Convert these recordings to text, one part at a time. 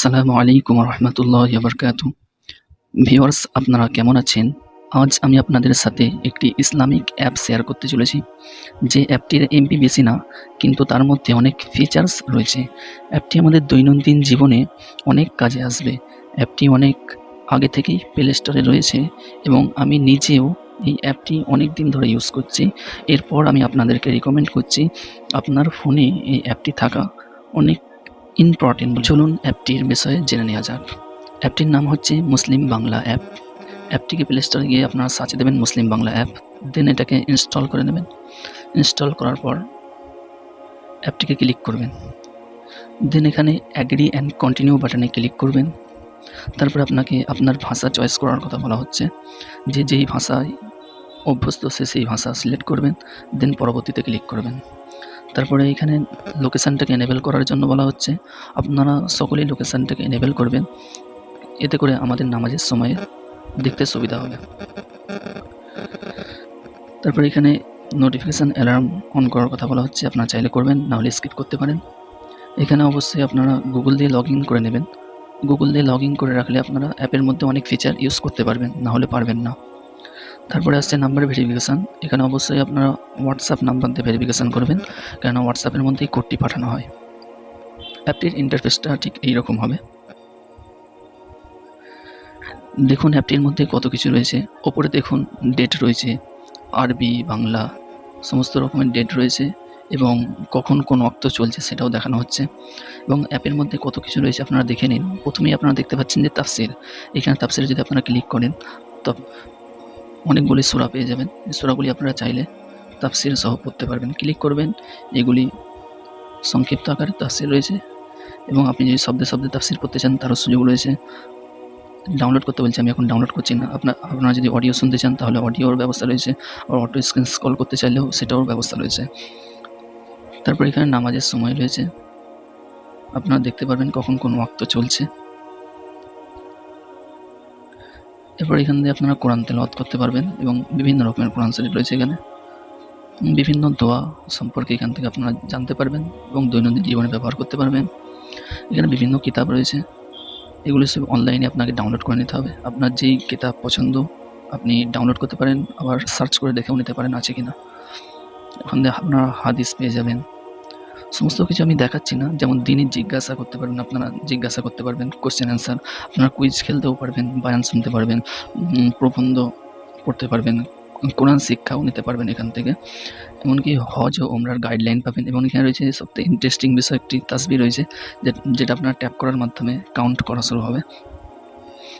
আসসালামু আলাইকুম রহমতুল্লাহি ওয়া বারাকাতুহু। ভিউয়ার্স, আপনারা কেমন আছেন? আজ আমি আপনাদের সাথে একটি ইসলামিক অ্যাপ শেয়ার করতে চলেছি। যে অ্যাপটির এমবি বেশি না, কিন্তু তার মধ্যে অনেক ফিচার্স রয়েছে। অ্যাপটি আমাদের দৈনন্দিন জীবনে অনেক কাজে আসবে। অ্যাপটি অনেক আগে থেকেই প্লে স্টোরে রয়েছে এবং আমি নিজেও এই অ্যাপটি অনেক দিন ধরে ইউজ করছি। এরপর আমি আপনাদেরকে রিকমেন্ড করছি আপনার ফোনে এই অ্যাপটি থাকা অনেক ইম্পর্টেন্ট। চলুন অ্যাপটির বিষয়ে জেনে নেওয়া যাক। অ্যাপটির নাম হচ্ছে মুসলিম বাংলা অ্যাপ। অ্যাপটিকে প্লে স্টোরে গিয়ে আপনারা সার্চে দেবেন মুসলিম বাংলা অ্যাপ, দেন এটাকে ইনস্টল করে নেবেন। ইনস্টল করার পর অ্যাপটিকে ক্লিক করবেন, দেন এখানে অ্যাগ্রি অ্যান্ড কন্টিনিউ বাটনে ক্লিক করবেন। তারপর আপনাকে আপনার ভাষা চয়েস করার কথা বলা হচ্ছে, যেই ভাষায় অভ্যস্ত সেই ভাষা সিলেক্ট করবেন, দেন পরবর্তীতে ক্লিক করবেন। তারপরে এখানে লোকেশানটাকে এনেবেল করার জন্য বলা হচ্ছে, আপনারা সকলেই লোকেশানটাকে এনেবেল করবেন, এতে করে আমাদের নামাজের সময়ে দেখতে সুবিধা হবে। তারপরে এখানে নোটিফিকেশান অ্যালার্ম অন করার কথা বলা হচ্ছে, আপনারা চাইলে করবেন, নাহলে স্কিপ করতে পারেন। এখানে অবশ্যই আপনারা গুগল দিয়ে লগ ইন করে নেবেন। গুগল দিয়ে লগ ইন করে রাখলে আপনারা অ্যাপের মধ্যে অনেক ফিচার ইউজ করতে পারবেন, নাহলে পারবেন না। তারপরে আসছে নাম্বার ভেরিফিকেশান। এখানে অবশ্যই আপনারা হোয়াটসঅ্যাপ নাম্বার দিয়ে ভেরিফিকেশান করবেন, কেননা হোয়াটসঅ্যাপের মধ্যেই কোডটি পাঠানো হয়। অ্যাপটির ইন্টারফেসটা ঠিক এইরকম হবে। দেখুন অ্যাপটির মধ্যে কত কিছু রয়েছে। ওপরে দেখুন ডেট রয়েছে, আরবি, বাংলা সমস্ত রকমের ডেট রয়েছে এবং কখন কোন ওয়াক্ত চলছে সেটাও দেখানো হচ্ছে। এবং অ্যাপের মধ্যে কত কিছু রয়েছে আপনারা দেখে নিন। প্রথমেই আপনারা দেখতে পাচ্ছেন যে তাফসির। এখানে তাফসিরে যদি আপনারা ক্লিক করেন তো অনেকগুলি সূরা পেয়ে যাবেন। এই সূরাগুলি আপনারা চাইলে তাফসির সহ পড়তে পারবেন। ক্লিক করবেন, এগুলি সংক্ষিপ্ত আকারে তাফসির রয়েছে এবং আপনি যদি শব্দে শব্দে তাফসির পড়তে চান তারও সুযোগ রয়েছে। ডাউনলোড করতে বলছি, আমি এখন ডাউনলোড করছি না। আপনারা যদি অডিও শুনতে চান তাহলে অডিওর ব্যবস্থা রয়েছে, আর অটো স্ক্রিন স্ক্রল করতে চাইলেও সেটারও ব্যবস্থা রয়েছে। তারপর এখানে নামাজের সময় রয়েছে, আপনারা দেখতে পারবেন কখন কোন ওয়াক্ত চলছে। এরপর এখান দিয়ে আপনারা কোরআন তেলাওয়াত করতে পারবেন এবং বিভিন্ন রকমের কোরআন শরীফ রয়েছে এখানে। বিভিন্ন দোয়া সম্পর্কে এখান থেকে আপনারা জানতে পারবেন এবং দৈনন্দিন জীবনে ব্যবহার করতে পারবেন। এখানে বিভিন্ন কিতাব রয়েছে, এগুলো সব অনলাইনে আপনাকে ডাউনলোড করে নিতে হবে। আপনার যেই কিতাব পছন্দ আপনি ডাউনলোড করতে পারেন, আবার সার্চ করে দেখেও নিতে পারেন আছে কিনা। ওখান থেকে আপনারা হাদিস পেয়ে যাবেন। সমস্ত কিছু আমি দেখাচ্ছি না, যেমন দিনই জিজ্ঞাসা করতে পারবেন, আপনারা জিজ্ঞাসা করতে পারবেন, কোশ্চেন অ্যান্সার, আপনারা কুইজ খেলতেও পারবেন, বায়ান শুনতে পারবেন, প্রবন্ধ পড়তে পারবেন, কোরআন শিক্ষাও নিতে পারবেন এখান থেকে। এমনকি হজ ও ওমরার গাইডলাইন পাবেন এবং এখানে রয়েছে সবথেকে ইন্টারেস্টিং বিষয় একটি তাসবিহ রয়েছে, যেটা আপনারা ট্যাপ করার মাধ্যমে কাউন্ট করা শুরু হবে।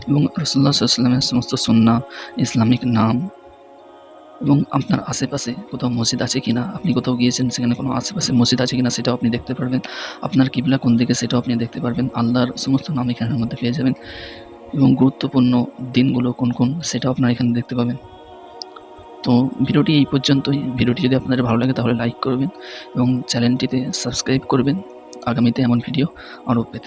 এবং রাসূলুল্লাহ সাল্লাল্লাহু আলাইহি ওয়াসাল্লামের সমস্ত সুন্নাহ, ইসলামিক নাম এবং আপনার আশেপাশে কোথাও মসজিদ আছে কিনা, আপনি কোথাও গিয়েছেন সেখানে কোনো আশেপাশে মসজিদ আছে কিনা সেটাও আপনি দেখতে পারবেন। আপনার কিবলা কোন দিকে সেটাও আপনি দেখতে পারবেন। আল্লাহর সমস্ত নাম এখানের মধ্যে পেয়ে যাবেন এবং গুরুত্বপূর্ণ দিনগুলো কোন কোন সেটাও আপনারা এখানে দেখতে পাবেন। তো ভিডিওটি এই পর্যন্তই। ভিডিওটি যদি আপনাদের ভালো লাগে তাহলে লাইক করবেন এবং চ্যানেলটিতে সাবস্ক্রাইব করবেন আগামীতে এমন ভিডিও আরও পেতে।